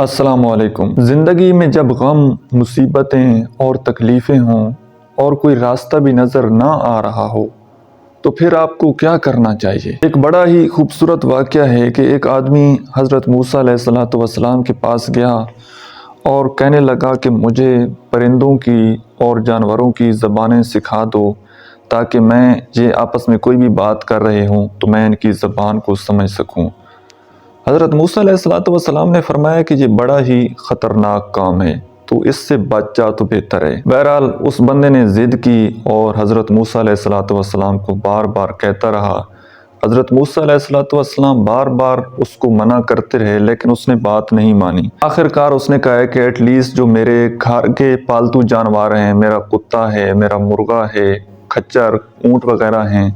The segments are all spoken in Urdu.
السلام علیکم۔ زندگی میں جب غم، مصیبتیں اور تکلیفیں ہوں اور کوئی راستہ بھی نظر نہ آ رہا ہو تو پھر آپ کو کیا کرنا چاہیے؟ ایک بڑا ہی خوبصورت واقعہ ہے کہ ایک آدمی حضرت موسیٰ علیہ السلام کے پاس گیا اور کہنے لگا کہ مجھے پرندوں کی اور جانوروں کی زبانیں سکھا دو تاکہ میں یہ آپس میں کوئی بھی بات کر رہے ہوں تو میں ان کی زبان کو سمجھ سکوں۔ حضرت موسیٰ علیہ السلام نے فرمایا کہ یہ بڑا ہی خطرناک کام ہے، تو اس سے بچ جا تو بہتر ہے۔ بہرحال اس بندے نے ضد کی اور حضرت موسیٰ علیہ السلام کو بار بار کہتا رہا۔ حضرت موسیٰ علیہ السلام بار بار اس کو منع کرتے رہے لیکن اس نے بات نہیں مانی۔ آخر کار اس نے کہا کہ ایٹ لیسٹ جو میرے گھر کے پالتو جانور ہیں، میرا کتا ہے، میرا مرغا ہے، کھچر، اونٹ وغیرہ ہیں،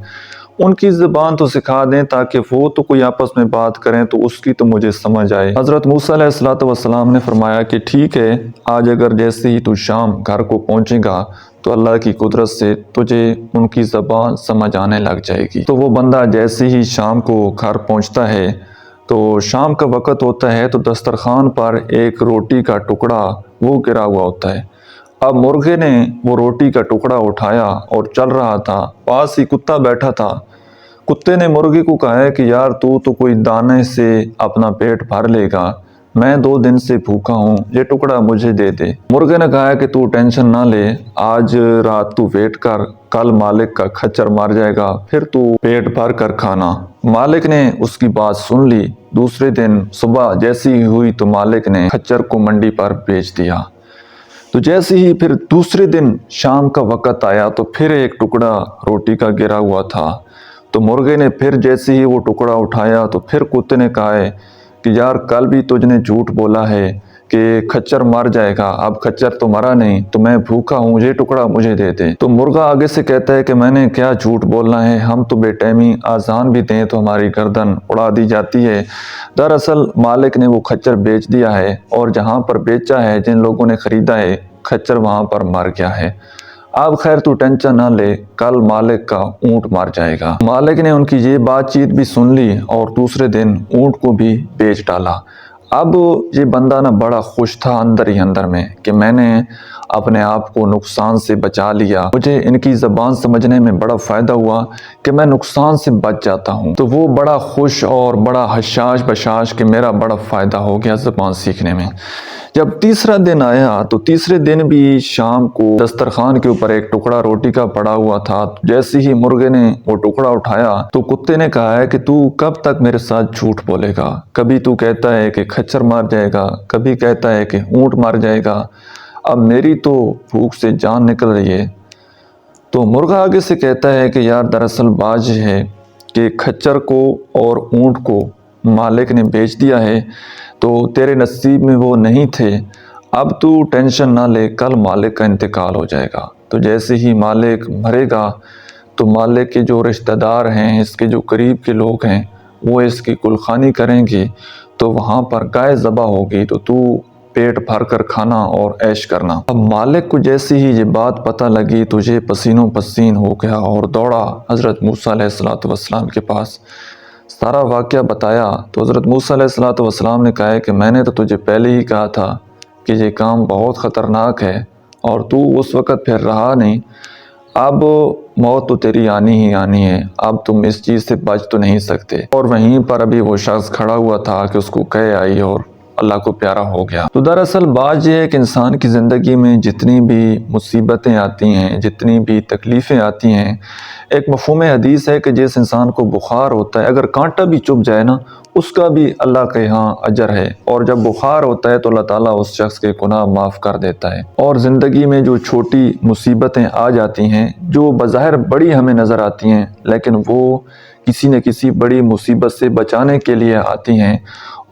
ان کی زبان تو سکھا دیں تاکہ وہ تو کوئی آپس میں بات کریں تو اس کی تو مجھے سمجھ آئے۔ حضرت موسیٰ علیہ السلام نے فرمایا کہ ٹھیک ہے، آج اگر جیسے ہی تو شام گھر کو پہنچے گا تو اللہ کی قدرت سے تجھے ان کی زبان سمجھ آنے لگ جائے گی۔ تو وہ بندہ جیسے ہی شام کو گھر پہنچتا ہے تو شام کا وقت ہوتا ہے تو دسترخوان پر ایک روٹی کا ٹکڑا وہ گرا ہوا ہوتا ہے۔ اب مرغے نے وہ روٹی کا ٹکڑا اٹھایا اور چل رہا تھا، پاس ہی کتا بیٹھا تھا۔ کتے نے مرغے کو کہا ہے کہ یار تو کوئی دانے سے اپنا پیٹ بھر لے گا، میں 2 دن سے بھوکا ہوں، یہ ٹکڑا مجھے دے دے۔ مرغے نے کہا ہے کہ تو ٹینشن نہ لے، آج رات تو ویٹ کر، کل مالک کا کھچر مار جائے گا، پھر تو پیٹ بھر کر کھانا۔ مالک نے اس کی بات سن لی۔ دوسرے دن صبح جیسی ہی ہوئی تو مالک نے کھچر کو منڈی پر بیچ دیا۔ تو جیسے ہی پھر دوسرے دن شام کا وقت آیا تو پھر ایک ٹکڑا روٹی کا گرا ہوا تھا۔ تو مرغے نے پھر جیسے ہی وہ ٹکڑا اٹھایا تو پھر کتے نے کہا ہے کہ یار کل بھی تجھ نے جھوٹ بولا ہے کہ کھچر مر جائے گا، اب کھچر تو مرا نہیں، تو میں بھوکا ہوں، یہ ٹکڑا مجھے دے دے۔ تو مرغا آگے سے کہتا ہے کہ میں نے کیا جھوٹ بولنا ہے، ہم تو بے ٹائمی آذان بھی دیں تو ہماری گردن اڑا دی جاتی ہے۔ دراصل مالک نے وہ کھچر بیچ دیا ہے اور جہاں پر بیچا ہے، جن لوگوں نے خریدا ہے، کھچر وہاں پر مر گیا ہے۔ اب خیر تو ٹینشن نہ لے، کل مالک کا اونٹ مر جائے گا۔ مالک نے ان کی یہ بات چیت بھی سن لی اور دوسرے دن اونٹ کو بھی بیچ ڈالا۔ اب یہ بندہ نا بڑا خوش تھا اندر ہی اندر میں کہ میں نے اپنے آپ کو نقصان سے بچا لیا، مجھے ان کی زبان سمجھنے میں بڑا فائدہ ہوا کہ میں نقصان سے بچ جاتا ہوں۔ تو وہ بڑا خوش اور بڑا حشاش بشاش کہ میرا بڑا فائدہ ہو گیا زبان سیکھنے میں۔ جب تیسرا دن آیا تو تیسرے دن بھی شام کو دسترخوان کے اوپر ایک ٹکڑا روٹی کا پڑا ہوا تھا۔ جیسے ہی مرغے نے وہ ٹکڑا اٹھایا تو کتے نے کہا ہے کہ تو کب تک میرے ساتھ جھوٹ بولے گا، کبھی تو کہتا ہے کہ کھچر مار جائے گا، کبھی کہتا ہے کہ اونٹ مار جائے گا، اب میری تو بھوک سے جان نکل رہی ہے۔ تو مرغا آگے سے کہتا ہے کہ یار دراصل بات یہ ہے کہ کھچر کو اور اونٹ کو مالک نے بیچ دیا ہے، تو تیرے نصیب میں وہ نہیں تھے، اب تو ٹینشن نہ لے، کل مالک کا انتقال ہو جائے گا۔ تو جیسے ہی مالک مرے گا تو مالک کے جو رشتہ دار ہیں، اس کے جو قریب کے لوگ ہیں، وہ اس کی کلخانی کریں گے، تو وہاں پر گائے ذبح ہوگی، تو پیٹ بھر کر کھانا اور عیش کرنا۔ اب مالک کو جیسے ہی یہ بات پتہ لگی تو یہ پسینوں پسین ہو گیا اور دوڑا حضرت موسیٰ علیہ السلام کے پاس، سارا واقعہ بتایا۔ تو حضرت موسیٰ علیہ السلام نے کہا ہے کہ میں نے تو تجھے پہلے ہی کہا تھا کہ یہ کام بہت خطرناک ہے اور تو اس وقت پھر رہا نہیں، اب موت تو تیری آنی ہی آنی ہے، اب تم اس چیز سے بچ تو نہیں سکتے۔ اور وہیں پر ابھی وہ شخص کھڑا ہوا تھا کہ اس کو کہے آئی اور اللہ کو پیارا ہو گیا۔ تو دراصل بات یہ ہے کہ انسان کی زندگی میں جتنی بھی مصیبتیں آتی ہیں، جتنی بھی تکلیفیں آتی ہیں، ایک مفہوم حدیث ہے کہ جس انسان کو بخار ہوتا ہے، اگر کانٹا بھی چبھ جائے نا، اس کا بھی اللہ کے ہاں اجر ہے، اور جب بخار ہوتا ہے تو اللہ تعالیٰ اس شخص کے گناہ معاف کر دیتا ہے۔ اور زندگی میں جو چھوٹی مصیبتیں آ جاتی ہیں، جو بظاہر بڑی ہمیں نظر آتی ہیں، لیکن وہ کسی نہ کسی بڑی مصیبت سے بچانے کے لیے آتی ہیں،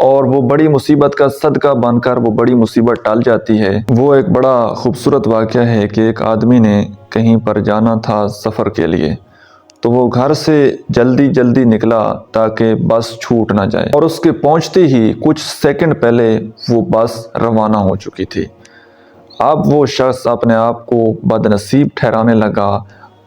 اور وہ بڑی مصیبت کا صدقہ بن کر وہ بڑی مصیبت ٹال جاتی ہے۔ وہ ایک بڑا خوبصورت واقعہ ہے کہ ایک آدمی نے کہیں پر جانا تھا سفر کے لیے، تو وہ گھر سے جلدی نکلا تاکہ بس چھوٹ نہ جائے، اور اس کے پہنچتے ہی کچھ سیکنڈ پہلے وہ بس روانہ ہو چکی تھی۔ اب وہ شخص اپنے آپ کو بد نصیب ٹھہرانے لگا،